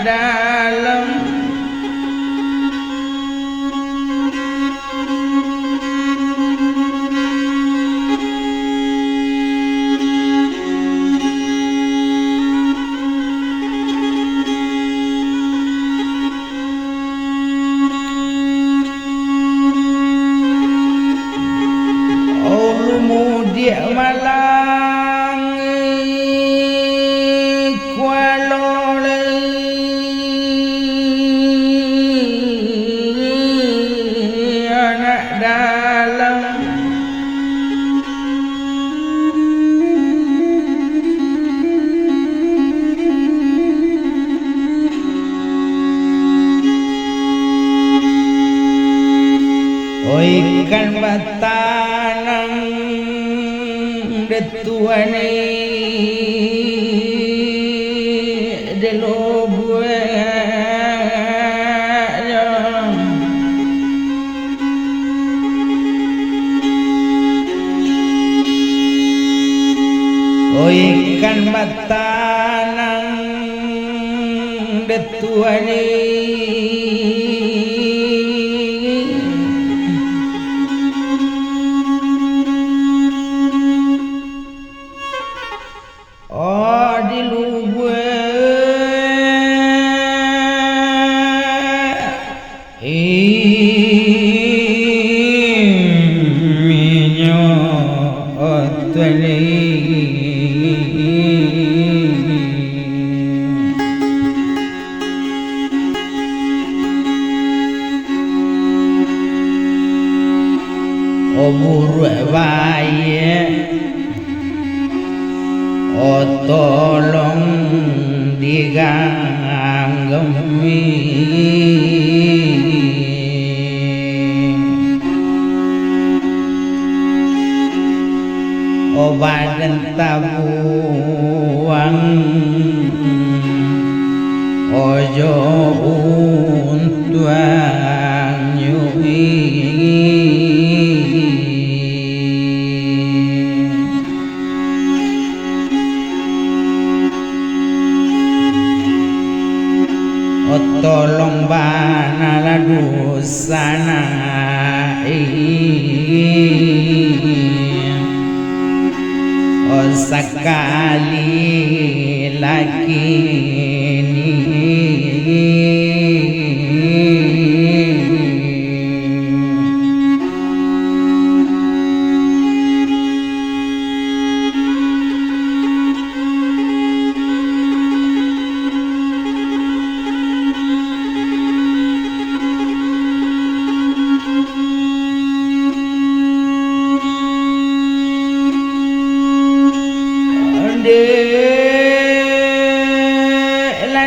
dalam dia malang kualole anak dalam ikan batanang detuane de lobue ikan batanang detuane di luwe minyo otwele oburu baye tolong diganggemi obat dan tabuang ojo untuang nyui tolong banala dosana sekali lagi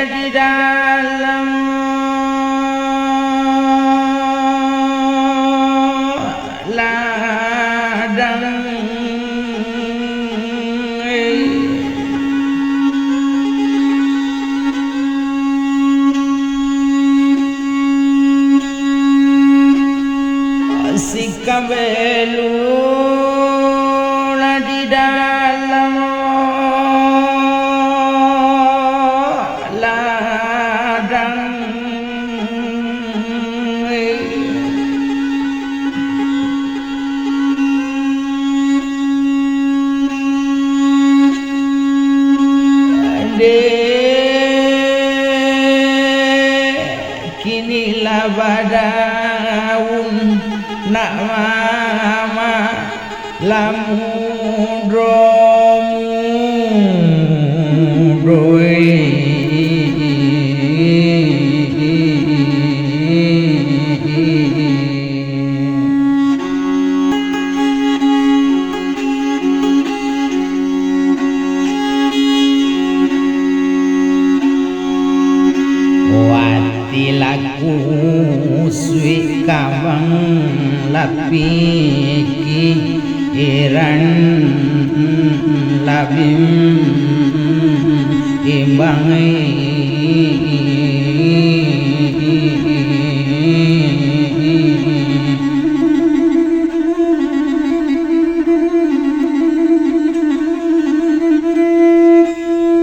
di dalam ladang si kabelu di dalam kinilah badaun nak mama lamudromu doi laku sui kawang lapiki iran labim imbangi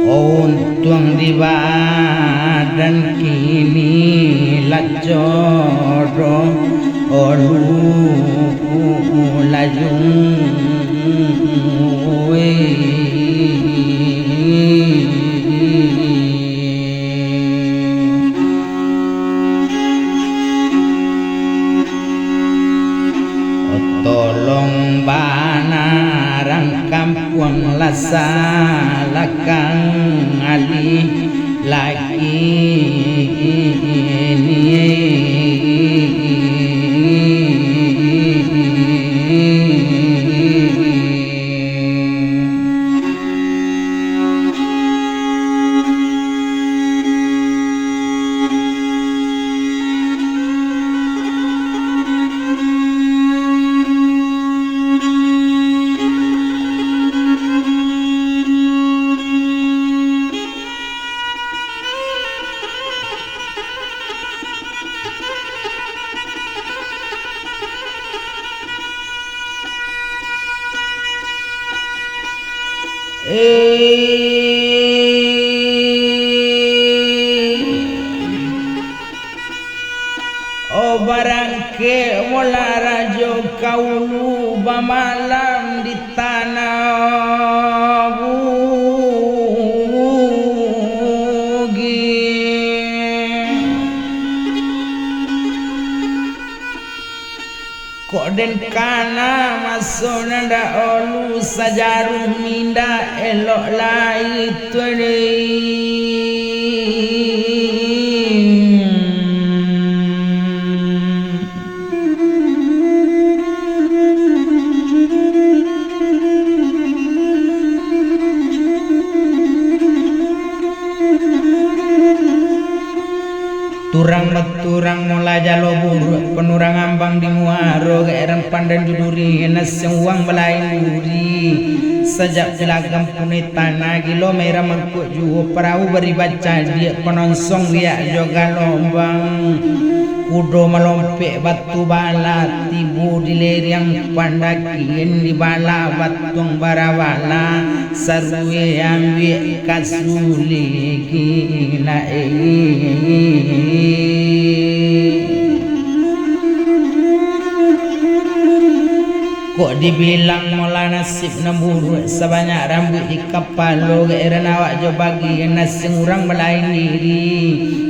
untung di badan aran kini lacoro olu lajung tolong banarang kampung lasalakang ali lagi oh barang ke mola rajo kaulu bamalam di tanah bugi kok den kana masuk nanda olu sajarum minda elok lai tuani turang mula jalo buruk penurang ambang di muaro gaeran pandan juduri enas yang uang belain duri sejak jelagam puni tanah gilo merah mengkuk juho perahu beri baca dia penonsong dia joga lombang kudo melompek batu bala tibu di lereng pandakin di bala batung barawala sarwe ambil kasuli gila kok dibilang mola nasib nemburu sebanyak rambut di kepala gaeran awak jo bagi nasib orang belain diri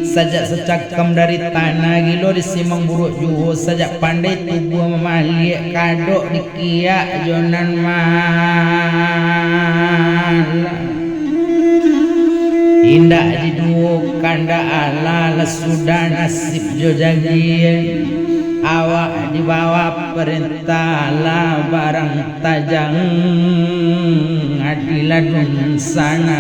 sajak secakam dari tanah gilo disimang buruk juho sajak pandai tubuh memalik kadok dikiak jonan mal indah di duo kanda ala sudah nasib jo jagien awak dibawa perintah lah barang tajang adiladun sana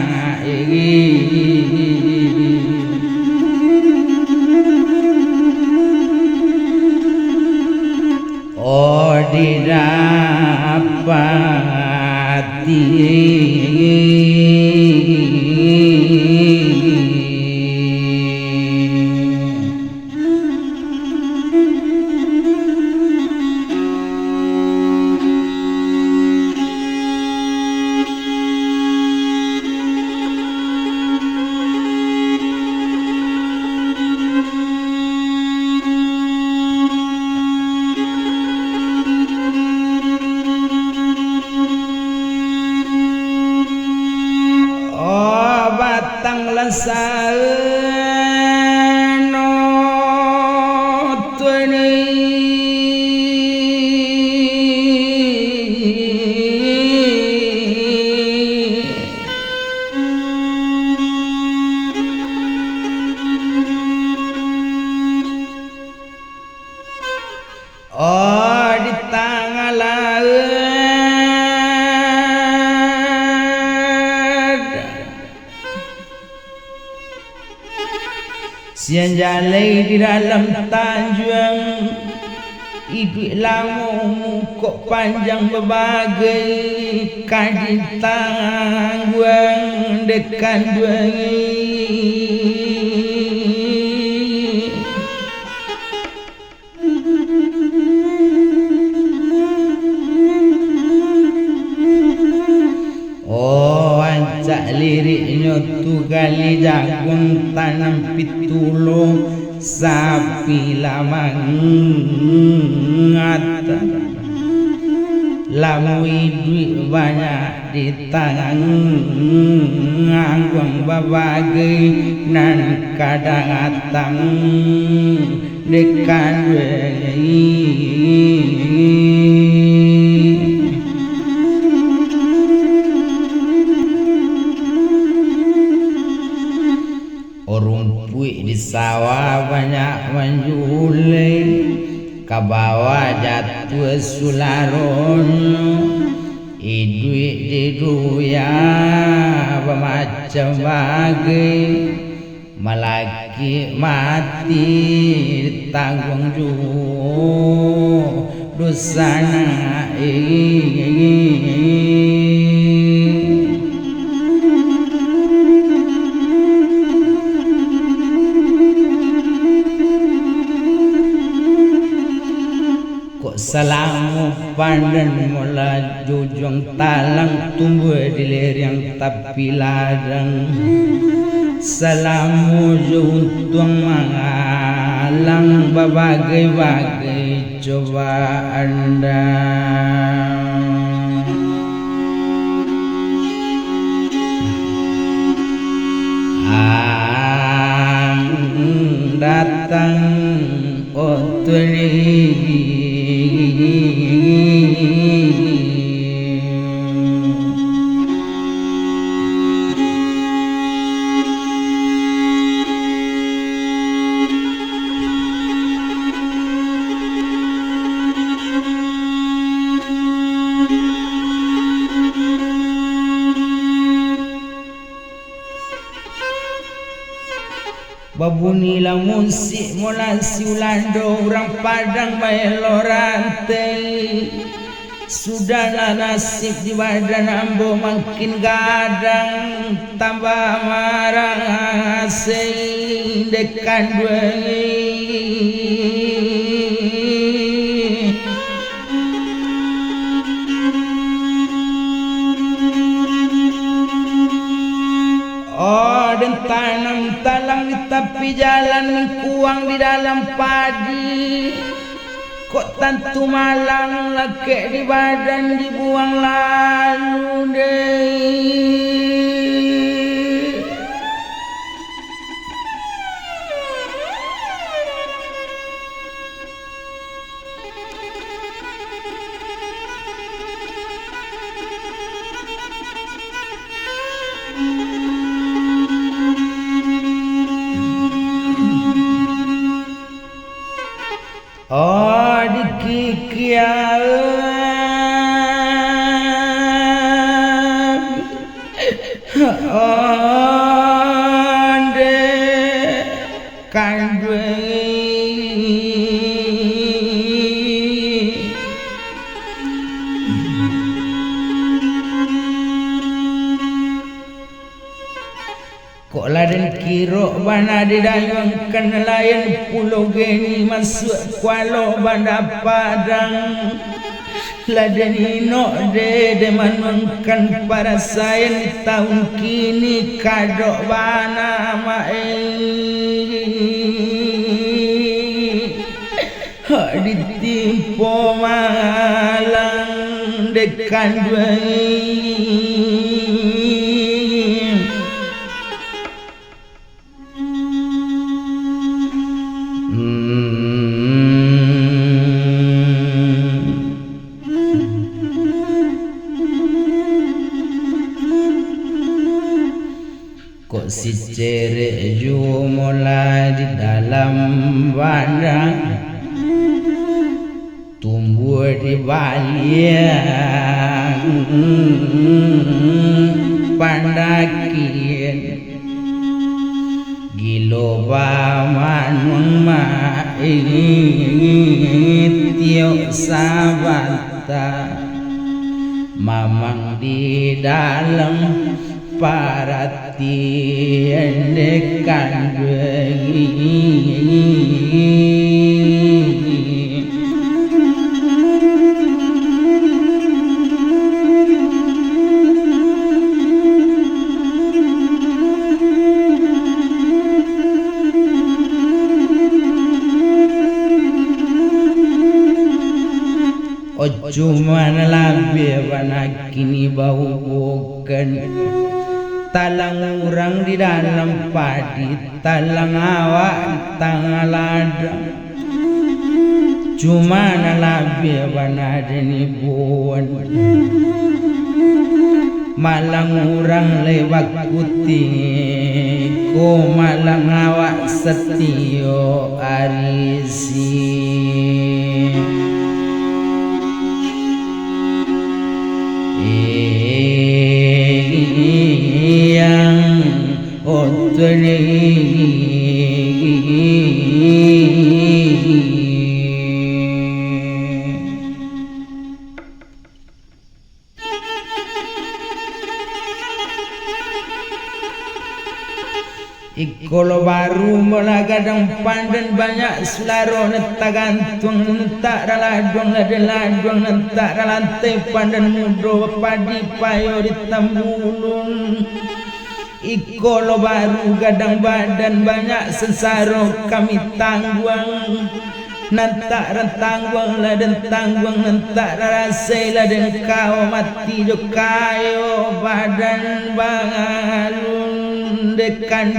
oh didapati Sano tuani oh di tengah laut siang jalai di dalam tanjung hidup lama kok panjang berbagai kadi tangguang dekat duangi oh ancak liriknya tu kali jagung tanah tanam pitulung sapi lamang ngata lamui duit banyak di tangan ngangguang babagai nan kadang atang dekan orang puik di sawah banyak menjulai kabawa jatuh sularon iduit di duya bermacam bagai malaki mati ditanggung jauh dosana Salamu pandan mula jujung talang tumbuh di lereng tapi ladang Salamu juntung mengalang berbagai-bagai cobaan datang otri babunilah musik mula siulando orang Padang Bailorante sudahlah nasib di badan ambo makin gadang tambah marah asing dekan dan tanam talang di tepi jalan kuang di dalam padi kok tantu malang laki di badan dibuang lalu deh oh dikikian onde kandwe kok laden kiro bana didayangkan nelayan pulau geni masuk kualo banda Padang laden ino de manungkan para sayan tahun kini kadok bana mae ditimpo malang dekan dua kok si cere jumlah di dalam bandang tumbuh di balian pandakian gilo ba manung tiok sabata mamang di dalam paratian dekan cuma lebih banyak kini bau bukan talang orang di dalam padi talang awak tangan ladang cuma lebih banyak ini buan malang orang lewat putih ko malang awak setio arisi yang otoni Ikolo baru mula gadang pandan banyak selaro neta gantung neta raladong ladang neta ralantai pandan mudo padi payo di tambulung Ikolo baru gadang badan banyak sesaro kami tangguang neta rentangguang ladang tangguang neta rasai ladang kau mati do kayo badan bangalun dekan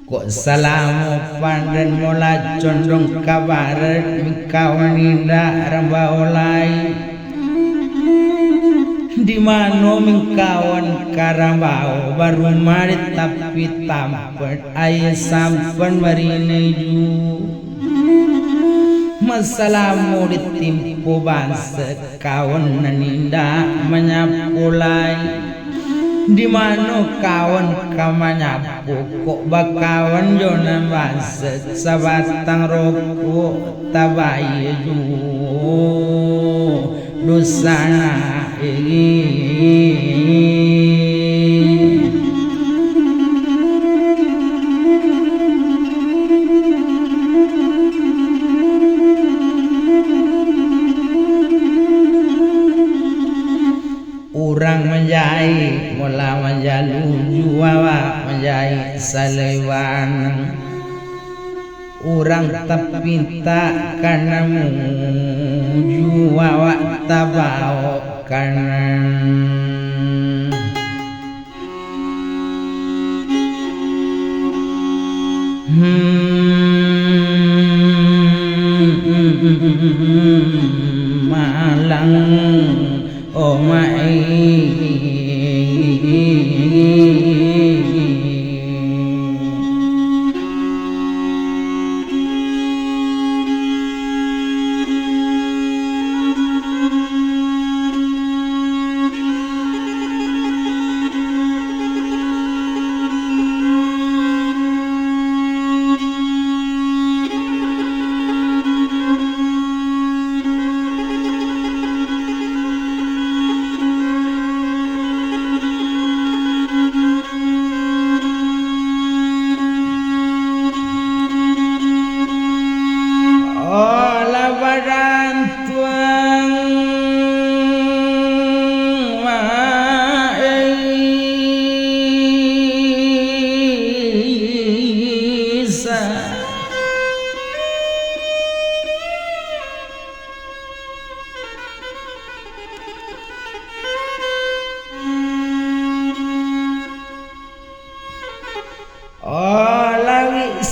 kok salamu pandan mula condong kabaret mikawan indah rambaulai di mana mingkawan karambau baru marit tapi tampet ayah sampan marineju masalamu ditimpu bangsa kawan naninda menyapulai di mana kawan kamanyapu kok bakawan jona bangsa sabatang rokok tabayju dosana orang menjai mula menjalu juawa menjai salewan orang tapinta kanamu juawa tabao kanan malang oh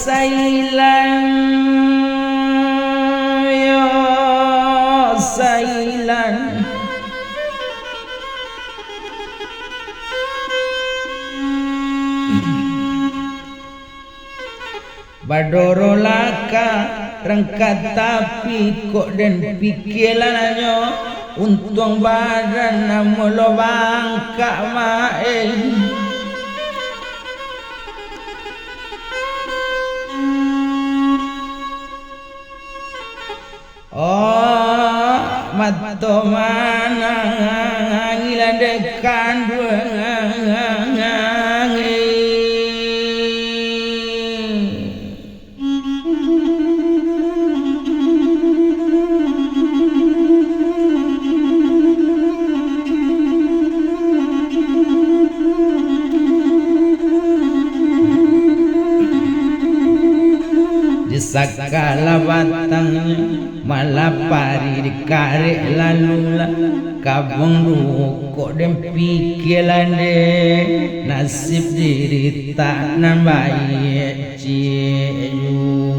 sailan yo sailan badoro laka rengkat tapi kok dan pikirannya untung badan namulo bangka main oh mato mana ngilan dekan di segala batangnya malapari dikare lalula kabung kok dem pikiran de nasib diri tak nambaye ciu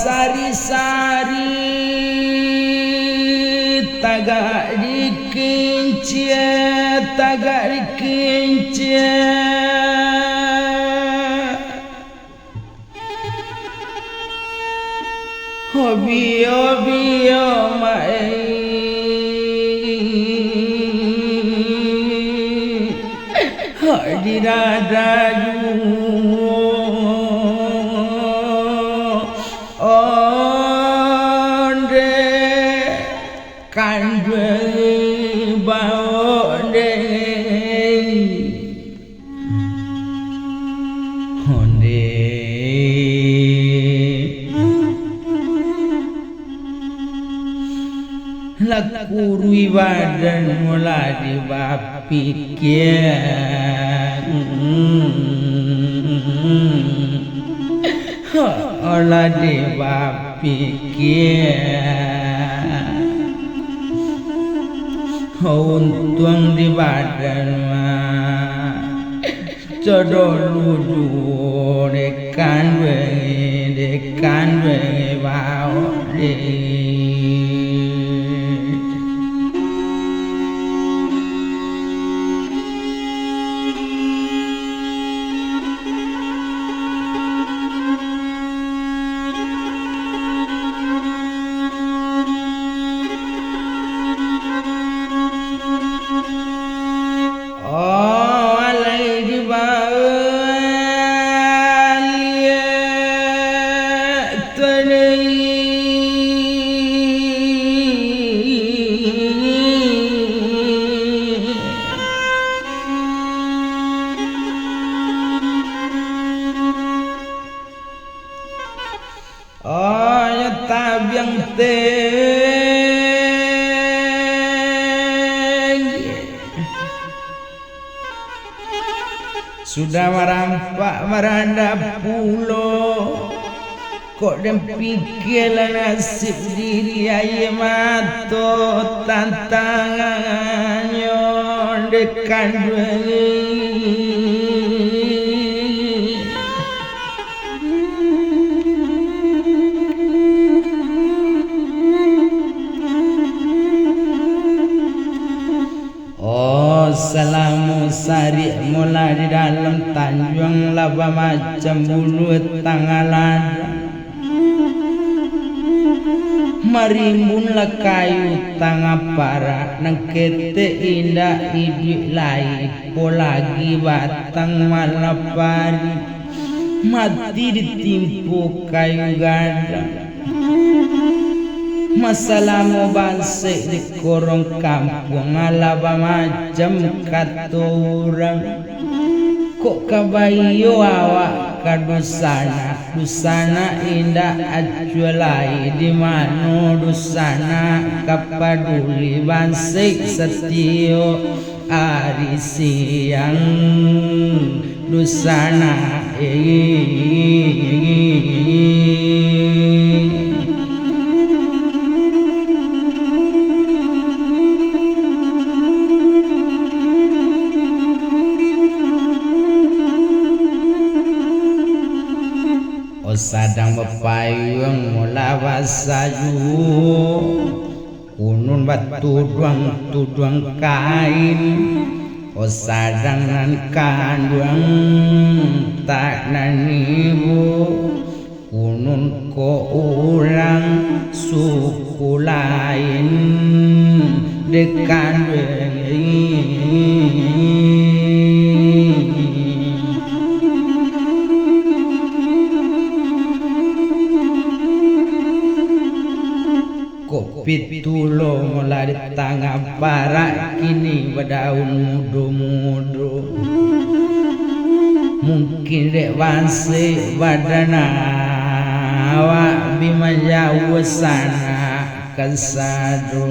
sari-sari tagak dikincir hobi mai hadiradayu kurui badan mulai dibapikir olah dibapikir untung di badan mah jodoh ludu dekan bengi bau tabiang tinggi sudah merampak meranda pulau kok dem pikiran nasib diri aye mato tantangannya dekan salamu sari mula di dalam Tanjung laba macam bulu tangalan marimbun la kayu tangga para nangkete indah hidup lain polagi batang malapari mati ditimpu kayu ganda masalamu bansik di korong kampung alaba macam katurang kok kabayo awak dusana indah acualai di mano dusana kapaduli bansik setio ari siang dusana sadang bepayung mula wasayu kunun batu tuduang kain sadang nan kanduang tak nanibu kunun ko urang suku lain dekan Pitulo mula di tengah barat kini berdaun mudo-mudo mungkin dek wansi badana awak bimajawa sana kesado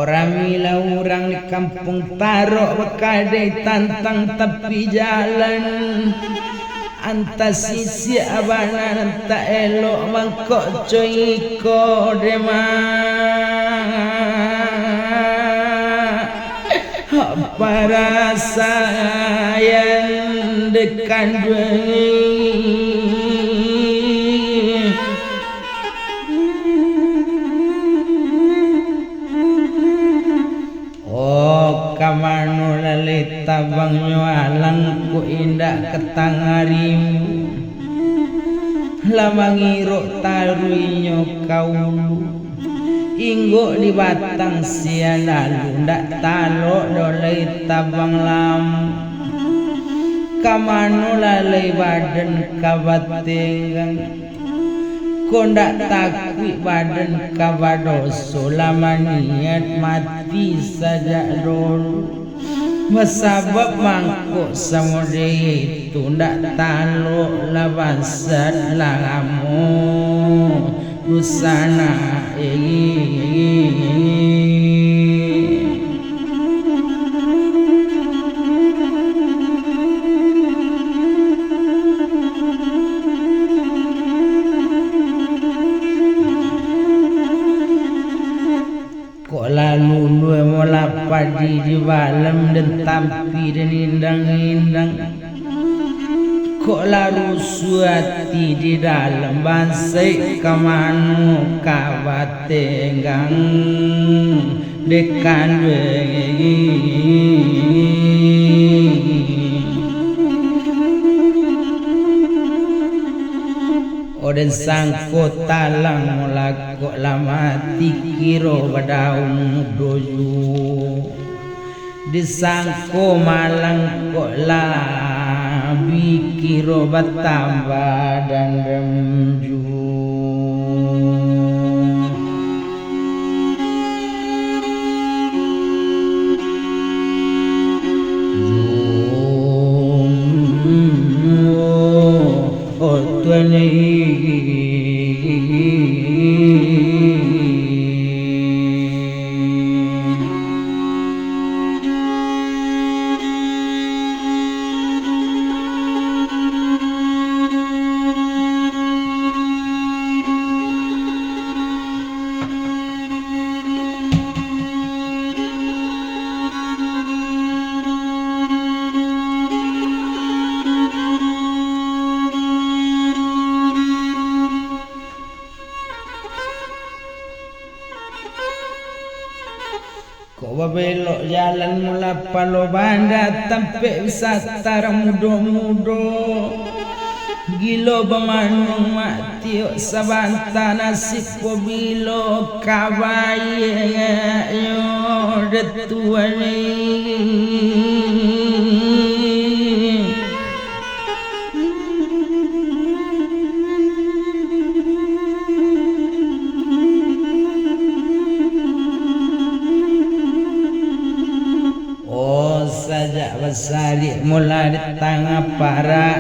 orang mila orang di kampung Tarok berkadai tantang tepi jalan antas sisi abanan tak elok mangkok coiko dema apa rasa yang dekan kamano lalit tabang nyualang ku indak ketangarimu lamangiro taruinyo kaulu inggo di batang sia lalu ndak talo dolai tabang lam kamano lalai badan kabatengan kondak takwi badan kabadoso lama niat mati saja dulu masabab mangkuk samode itu ndak talo lawan sat langamu busana lalu dua mola padi di balam dan tampi dan indang-indang kok lalu suati di dalam bansai kamanu kabatenggang dekan Oden sangko talang mulako lama tikiro badaun doju disangko malang kok labi kiro batamba dan remju belok jalan mula palo banda tampe wisata mudo-mudo gilo bemanung mati sabanta nasib bilo kawaye yo detuane sasari mulai di tengah para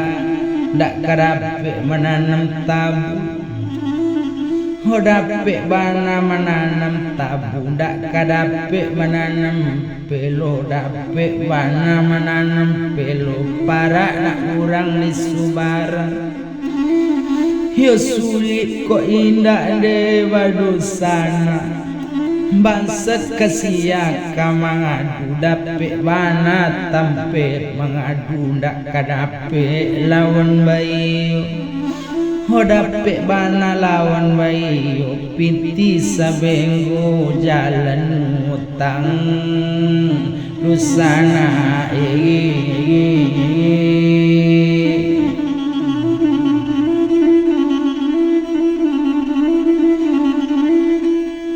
dak kadape menanam tabu dape bana menanam tabu dak kadape menanam pelo dape bana menanam pelo para nak urang di subarang yo sulit ko indah dewa dosana bangsat kesia ka mangadu dape bana tampe mangadu dak kadape lawan bayi dape bana lawan bayi pinti sabenggo jalan utang dosana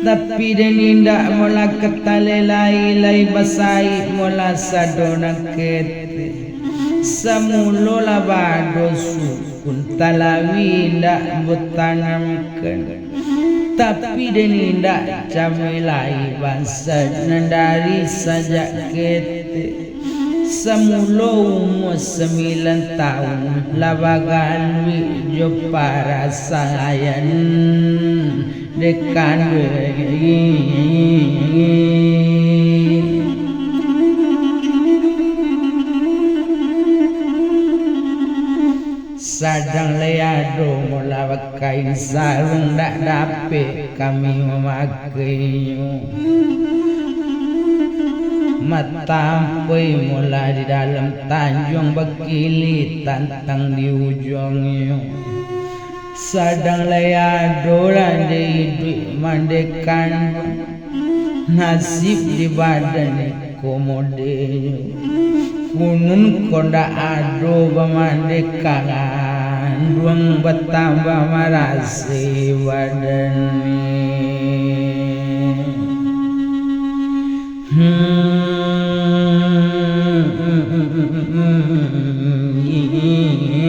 tapi denindak mula ketalelai basai mula sadona kete samulo labado sukun talawi ndak butanamkan tapi denindak camilai bangsa nandari saja kete samulo umur 9 tahun labagan wijo para sayan dekan sadang leado mula kain sarung dak dape kami memakainya matampoi mula di dalam tanjung bekili tantang di ujungnya sadang leado lande hidup mandekan nasib di badan komode kunun konda ado bamandekan duang bertambah marasi badan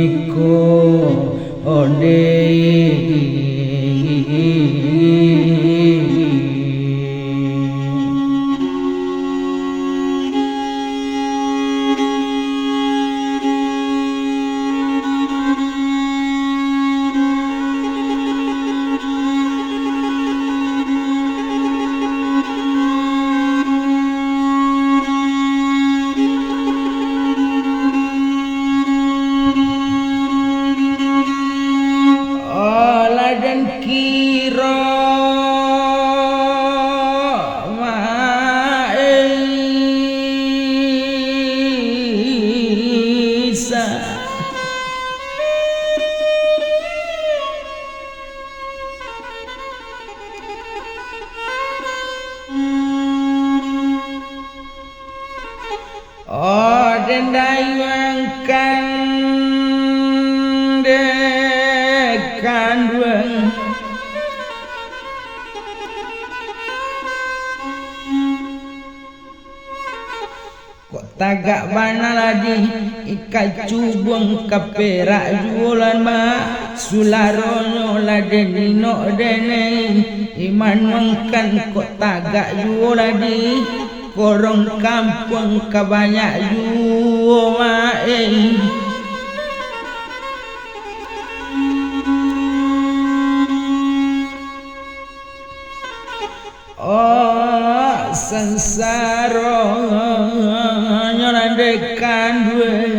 iko ode tagak bana lagi ikat cubung kaperak jualan ma sularonyo ladenino dene iman mengkan kok tagak jualan di korong kampung kabanyak jualan sansaro nyolandekan dua